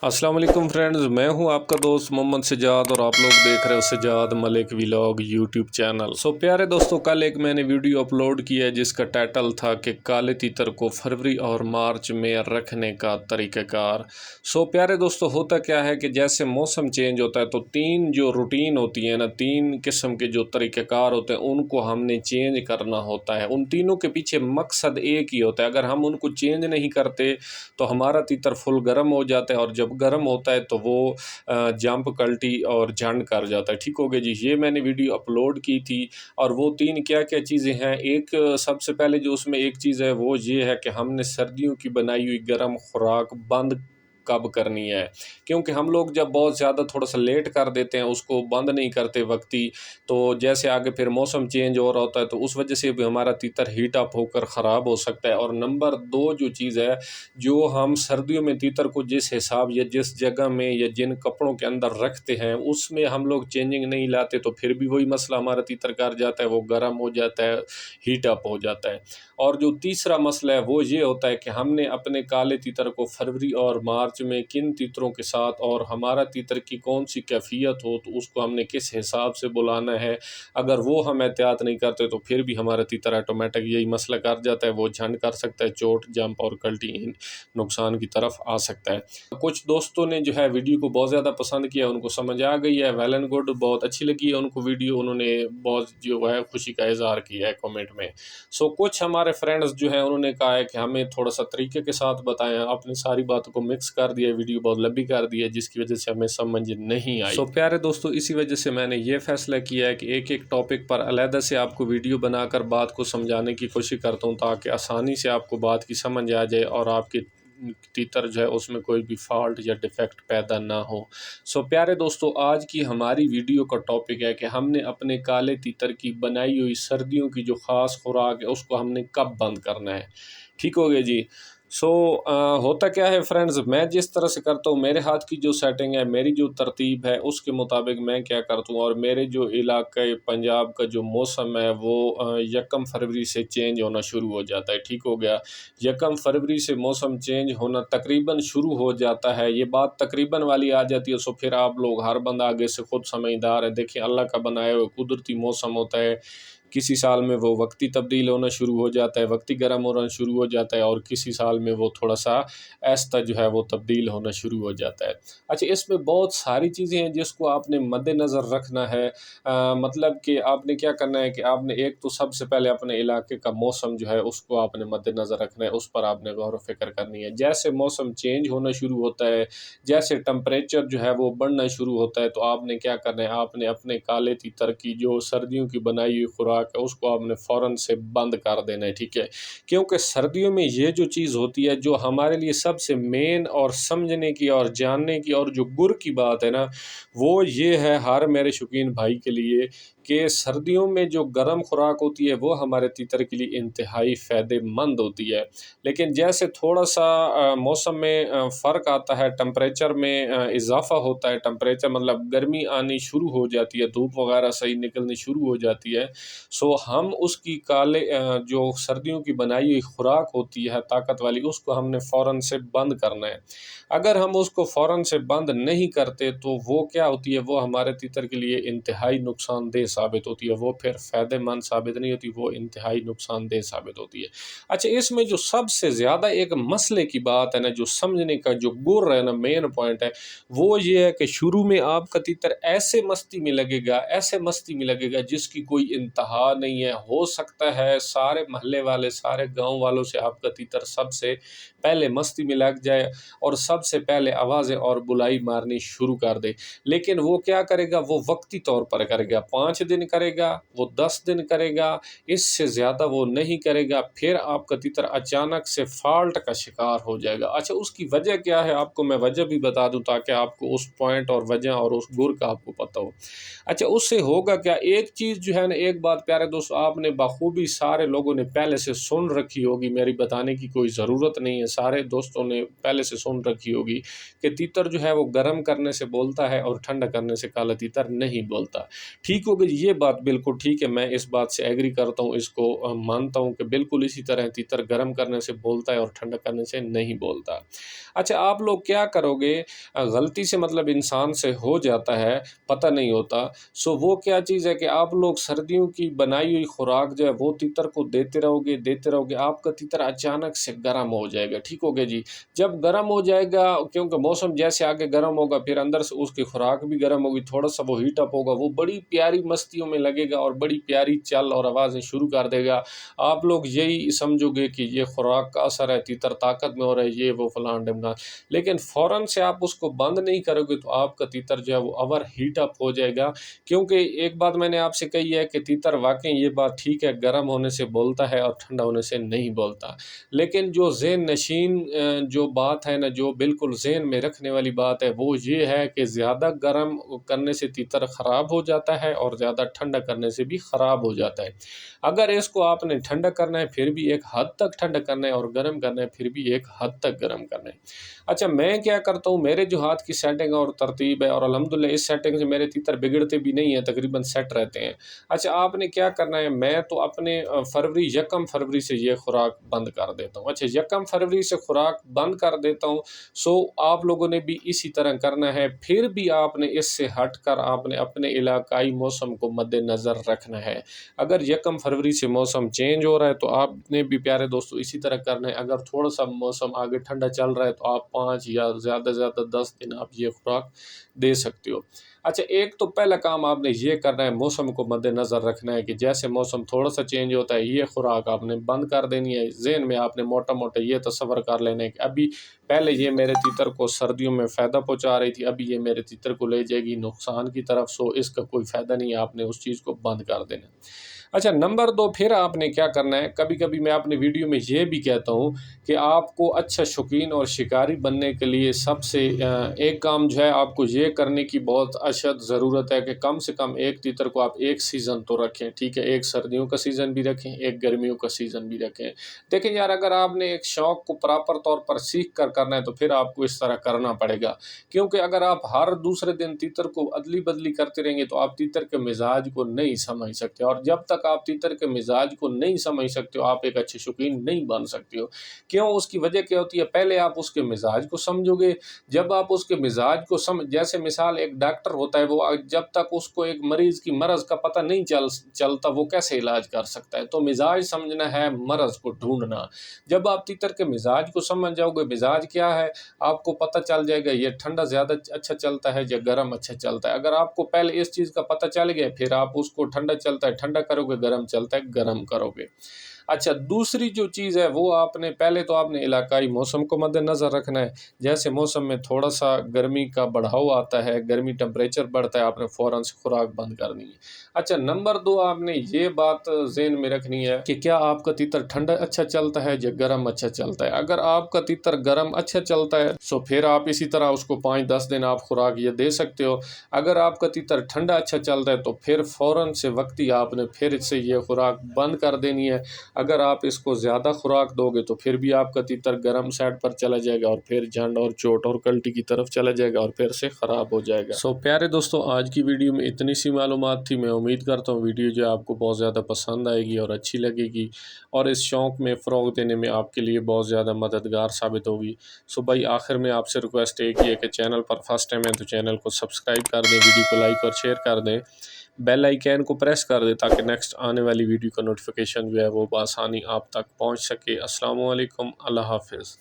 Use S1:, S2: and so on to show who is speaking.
S1: अस्सलाम वालेकुम फ्रेंड्स, मैं हूं आपका दोस्त मोहम्मद सजाद और आप लोग देख रहे हो Sajjad Malik vlog YouTube channel. प्यारे दोस्तों, कल एक मैंने वीडियो अपलोड किया है जिसका टाइटल था कि काले तीतर को फरवरी और मार्च में रखने का तरीक़ाकार। प्यारे दोस्तों, होता क्या है कि जैसे मौसम चेंज होता है तो तीन जो रूटीन होती है ना, तीन किस्म के जो तरीक़ाकार होते हैं उनको हमने चेंज करना होता है। उन तीनों के पीछे मकसद एक ही होता है। अगर हम उनको चेंज नहीं करते तो हमारा तीतर फुल गर्म हो जाता है और जब गर्म होता है तो वो जंप कल्टी और झंड कर जाता है। ठीक हो गया जी। ये मैंने वीडियो अपलोड की थी और वो तीन क्या क्या चीज़ें हैं। एक सबसे पहले जो उसमें एक चीज़ है वो ये है कि हमने सर्दियों की बनाई हुई गर्म खुराक बंद कब करनी है, क्योंकि हम लोग जब बहुत ज़्यादा थोड़ा सा लेट कर देते हैं, उसको बंद नहीं करते वक्ती, तो जैसे आगे फिर मौसम चेंज हो रहा होता है तो उस वजह से भी हमारा तीतर हीट अप होकर ख़राब हो सकता है। और नंबर दो जो चीज़ है, जो हम सर्दियों में तीतर को जिस हिसाब या जिस जगह में या जिन कपड़ों के अंदर रखते हैं उसमें हम लोग चेंजिंग नहीं लाते तो फिर भी वही मसला हमारा तीतर कर जाता है, वो गर्म हो जाता है, हीट अप हो जाता है। और जो तीसरा मसला है वो ये होता है कि हमने अपने काले तीतर को फरवरी और मार्च में किन तीतरों के साथ और हमारा तीतर की कौन सी कैफियत हो तो उसको हमने किस हिसाब से बुलाना है। अगर वो हम एहतियात नहीं करते तो फिर भी हमारा तीतर ऑटोमेटिक यही मसला कर जाता है, वो झंड कर सकता है, चोट जंप और कल्टी नुकसान की तरफ आ सकता है। कुछ दोस्तों ने जो है वीडियो को बहुत ज़्यादा पसंद किया, उनको समझ आ गई है, वेल एंड गुड, बहुत अच्छी लगी है उनको वीडियो, उन्होंने बहुत जो है खुशी का इजहार किया है कमेंट में। कुछ हमारे फ्रेंड्स जो हैं उन्होंने कहा है कि हमें थोड़ा सा तरीके के साथ बताएं, आपने सारी बातों को मिक्स कर दिया, वीडियो बहुत लंबी कर दी है जिसकी वजह से हमें समझ नहीं आई। प्यारे दोस्तों, इसी वजह से मैंने ये फैसला किया है कि एक एक टॉपिक पर अलहदा से आपको वीडियो बनाकर बात को समझाने की कोशिश करता हूँ ताकि आसानी से आपको बात की समझ आ जाए और आपकी तीतर जो है उसमें कोई भी फॉल्ट या डिफेक्ट पैदा ना हो। प्यारे दोस्तों, आज की हमारी वीडियो का टॉपिक है कि हमने अपने काले तीतर की बनाई हुई सर्दियों की जो ख़ास खुराक है उसको हमने कब बंद करना है। ठीक हो गया जी। होता क्या है फ्रेंड्स, मैं जिस तरह से करता हूँ, मेरे हाथ की जो सेटिंग है, मेरी जो तरतीब है उसके मुताबिक मैं क्या करता हूँ, और मेरे जो इलाके पंजाब का जो मौसम है वो 1 फरवरी से चेंज होना शुरू हो जाता है। ठीक हो गया। 1 फरवरी से मौसम चेंज होना तकरीबन शुरू हो जाता है। ये बात तकरीबन वाली आ जाती है, फिर आप लोग हर बंदा आगे से खुद समझदार है। देखिए, अल्लाह का बनाया हुआ कुदरती मौसम होता है। किसी साल में वो वक्ती तब्दील होना शुरू हो जाता है, वक्ती गर्म होना शुरू हो जाता है, और किसी साल में वो थोड़ा सा ऐसा जो है वो तब्दील होना शुरू हो जाता है। अच्छा, इसमें बहुत सारी चीज़ें हैं जिसको आपने मद्देनज़र रखना है। मतलब कि आपने क्या करना है कि आपने एक तो सबसे पहले अपने इलाके का मौसम जो है उसको आपने मद्देनज़र रखना है, उस पर आपने गौर व फिक्र करनी है। जैसे मौसम चेंज होना शुरू होता है, जैसे टेम्परेचर जो है वो बढ़ना शुरू होता है, तो आपने क्या करना है, आपने अपने काले तीतर की जो सर्दियों की बनाई हुई खुराक है उसको आपने फ़ौरन से बंद कर देना है। ठीक है, क्योंकि सर्दियों में ये जो चीज़ होती है जो हमारे लिए सबसे मेन और समझने की और जानने की और जो गुर की बात है ना, वो ये है हर मेरे शौकीन भाई के लिए कि सर्दियों में जो गर्म खुराक होती है वो हमारे तीतर के लिए इंतहाई फ़ायदेमंद होती है। लेकिन जैसे थोड़ा सा मौसम में फ़र्क आता है, टेम्परेचर में इजाफ़ा होता है, टेम्परेचर मतलब गर्मी आनी शुरू हो जाती है, धूप वगैरह सही निकलनी शुरू हो जाती है, हम उसकी जो सर्दियों की बनाई हुई खुराक होती है ताकत वाली, उसको हमने फ़ौरन से बंद करना है। अगर हम उसको फ़ौरन से बंद नहीं करते तो वो क्या होती है, वो हमारे तीतर के लिए इंतहाई नुकसानदेह साबित होती है, वो फिर फ़ायदेमंद साबित नहीं होती, वो इंतहाई नुकसानदेह साबित होती है। अच्छा, इसमें जो सबसे ज़्यादा एक मसले की बात है ना, जो समझने का जो गुर है ना, मेन पॉइंट है, वो ये है कि शुरू में आपका तीतर ऐसे मस्ती में लगेगा, ऐसे मस्ती में लगेगा जिसकी कोई इंतहा नहीं है। हो सकता है सारे महल्ले वाले, सारे गाँव वालों से आपका तीतर सबसे पहले मस्ती में लग जाए और सबसे पहले आवाज़ें और बुलाई मारनी शुरू कर दे। लेकिन वो क्या करेगा, वो वक्ती तौर पर करेगा, 5 दिन करेगा, वो 10 दिन करेगा, इससे ज़्यादा वो नहीं करेगा। फिर आपका तीतर अचानक से फ़ॉल्ट का शिकार हो जाएगा। अच्छा, उसकी वजह क्या है, आपको मैं वजह भी बता दूँ ताकि आपको उस पॉइंट और वजह और उस गुर का आपको पता हो। अच्छा, उससे होगा क्या, एक चीज़ जो है ना, एक बात प्यारे दोस्तों आपने बखूबी सारे लोगों ने पहले से सुन रखी होगी, मेरी बताने की कोई ज़रूरत नहीं है, سارے دوستوں نے پہلے سے سن رکھی ہوگی کہ تیتر جو ہے وہ گرم کرنے سے بولتا ہے اور ٹھنڈا کرنے سے کالا تیتر نہیں بولتا۔ ٹھیک ہو گئی، یہ بات بالکل ٹھیک ہے، میں اس بات سے ایگری کرتا ہوں، اس کو مانتا ہوں کہ بالکل اسی طرح تیتر گرم کرنے سے بولتا ہے اور ٹھنڈا کرنے سے نہیں بولتا۔ اچھا، آپ لوگ کیا کرو گے؟ غلطی سے مطلب انسان سے ہو جاتا ہے، پتہ نہیں ہوتا، وہ کیا چیز ہے کہ آپ لوگ سردیوں کی بنائی ہوئی خوراک جو ہے وہ تیتر کو دیتے رہو گے، آپ کا تیتر اچانک سے گرم ہو جائے گا۔ ٹھیک ہو گیا جی، جب گرم ہو جائے گا، کیونکہ موسم جیسے آگے گرم ہوگا پھر اندر سے اس کی خوراک بھی گرم ہوگی، تھوڑا سا وہ ہیٹ اپ ہوگا، وہ بڑی پیاری مستیوں میں لگے گا اور بڑی پیاری چل اور آوازیں شروع کر دے گا۔ آپ لوگ یہی سمجھو گے کہ یہ خوراک کا اثر ہے، تیتر طاقت میں ہو رہا ہے، یہ وہ فلان ڈمکان، لیکن فوراً سے آپ اس کو بند نہیں کرو گے تو آپ کا تیتر جو ہے وہ اوور ہیٹ اپ ہو جائے گا۔ کیونکہ ایک بات میں نے آپ سے کہی ہے کہ تیتر واقعی یہ بات ٹھیک ہے، گرم ہونے سے بولتا ہے اور ٹھنڈا ہونے سے نہیں بولتا، لیکن جو ذہن نشین جو بات ہے نا، جو بالکل ذہن میں رکھنے والی بات ہے وہ یہ ہے کہ زیادہ گرم کرنے سے تیتر خراب ہو جاتا ہے اور زیادہ ٹھنڈا کرنے سے بھی خراب ہو جاتا ہے۔ اگر اس کو آپ نے ٹھنڈا کرنا ہے پھر بھی ایک حد تک ٹھنڈا کرنا ہے، اور گرم کرنا ہے پھر بھی ایک حد تک گرم کرنا ہے۔ اچھا، میں کیا کرتا ہوں، میرے جو ہاتھ کی سیٹنگ اور ترتیب ہے، اور الحمدللہ اس سیٹنگ سے میرے تیتر بگڑتے بھی نہیں ہیں، تقریباً سیٹ رہتے ہیں۔ اچھا، آپ نے کیا کرنا ہے، میں تو اپنے یکم فروری سے یہ خوراک بند کر دیتا ہوں۔ اچھا، یکم فروری سے خوراک بند کر دیتا ہوں، آپ لوگوں نے بھی اسی طرح کرنا ہے۔ پھر بھی آپ نے اس سے ہٹ کر آپ نے اپنے علاقائی موسم کو مد نظر رکھنا ہے۔ اگر یکم فروری سے موسم چینج ہو رہا ہے تو آپ نے بھی پیارے دوستو اسی طرح کرنا ہے۔ اگر تھوڑا سا موسم آگے ٹھنڈا چل رہا ہے تو آپ 5 یا زیادہ 10 دن آپ یہ خوراک دے سکتے ہو۔ اچھا، ایک تو پہلا کام آپ نے یہ کرنا ہے، موسم کو مد نظر رکھنا ہے کہ جیسے موسم تھوڑا سا چینج ہوتا ہے یہ خوراک آپ نے بند کر دینی ہے۔ ذہن میں آپ نے موٹا موٹا یہ تصور کر لینا ہے کہ ابھی پہلے یہ میرے تیتر کو سردیوں میں فائدہ پہنچا رہی تھی، ابھی یہ میرے تیتر کو لے جائے گی نقصان کی طرف، اس کا کوئی فائدہ نہیں ہے، آپ نے اس چیز کو بند کر دینا۔ اچھا، نمبر 2، پھر آپ نے کیا کرنا ہے، کبھی کبھی میں اپنے ویڈیو میں یہ بھی کہتا ہوں کہ آپ کو اچھا شوقین اور شکاری بننے کے لیے سب سے ایک کام جو ہے آپ کو یہ کرنے کی بہت اشد ضرورت ہے کہ کم سے کم ایک تیتر کو آپ ایک سیزن تو رکھیں، ٹھیک ہے، ایک سردیوں کا سیزن بھی رکھیں، ایک گرمیوں کا سیزن بھی رکھیں۔ دیکھیں یار، اگر آپ نے ایک شوق کو پراپر طور پر سیکھ کر کرنا ہے تو پھر آپ کو اس طرح کرنا پڑے گا، کیونکہ اگر آپ ہر دوسرے دن تیتر کو ادلی بدلی کرتے رہیں گے تو آپ تیتر کے مزاج کو نہیں سمجھ سکتے، اور جب تک آپ تیتر کے مزاج کو نہیں سمجھ سکتے ہو آپ ایک اچھے شوقین نہیں بن سکتے ہو۔ کیوں؟ اس کی وجہ کیا ہوتی ہے، پہلے آپ اس کے مزاج کو سمجھو گے، جب آپ اس کے مزاج کو جیسے مثال ایک ڈاکٹر ہوتا ہے، وہ جب تک اس کو ایک مریض کی مرض کا پتہ نہیں چلتا وہ کیسے علاج کر سکتا ہے، تو مزاج سمجھنا ہے مرض کو ڈھونڈنا۔ جب آپ تیتر کے مزاج کو سمجھ جاؤ گے، مزاج کیا ہے آپ کو پتہ چل جائے گا، یہ ٹھنڈا زیادہ اچھا چلتا ہے یا گرم اچھا چلتا ہے۔ اگر آپ کو پہلے اس چیز کا پتہ چل گیا پھر آپ اس کو ٹھنڈا چلتا ہے ٹھنڈا کرو گے، گرم چلتا ہے گرم کرو گے۔ اچھا، دوسری جو چیز ہے وہ آپ نے پہلے تو آپ نے علاقائی موسم کو مد نظر رکھنا ہے۔ جیسے موسم میں تھوڑا سا گرمی کا بڑھاؤ آتا ہے، گرمی ٹمپریچر بڑھتا ہے، آپ نے فوراً سے خوراک بند کرنی ہے۔ اچھا، نمبر 2، آپ نے یہ بات ذہن میں رکھنی ہے کہ کیا آپ کا تیتر ٹھنڈا اچھا چلتا ہے یا گرم اچھا چلتا ہے۔ اگر آپ کا تیتر گرم اچھا چلتا ہے تو پھر آپ اسی طرح اس کو 5-10 دن آپ خوراک یہ دے سکتے ہو۔ اگر آپ کا تیتر ٹھنڈا اچھا چلتا ہے تو پھر فوراً سے وقتی آپ نے پھر سے یہ خوراک بند کر دینی ہے۔ اگر آپ اس کو زیادہ خوراک دو گے تو پھر بھی آپ کا تیتر گرم سائڈ پر چلا جائے گا اور پھر جھنڈ اور چوٹ اور کلٹی کی طرف چلا جائے گا اور پھر سے خراب ہو جائے گا۔ پیارے دوستو، آج کی ویڈیو میں اتنی سی معلومات تھی، میں امید کرتا ہوں ویڈیو جو آپ کو بہت زیادہ پسند آئے گی اور اچھی لگے گی اور اس شوق میں فروغ دینے میں آپ کے لیے بہت زیادہ مددگار ثابت ہوگی۔ بھائی، آخر میں آپ سے ریکویسٹ ایک ہی ہے کہ چینل پر فرسٹ ٹائم ہے تو چینل کو سبسکرائب کر دیں، ویڈیو کو لائک اور شیئر کر دیں، بیل آئیکن کو پریس کر دیں تاکہ نیکسٹ آنے والی ویڈیو کا نوٹیفیکیشن جو ہے وہ بآسانی آپ تک پہنچ سکے۔ السلام علیکم، اللہ حافظ۔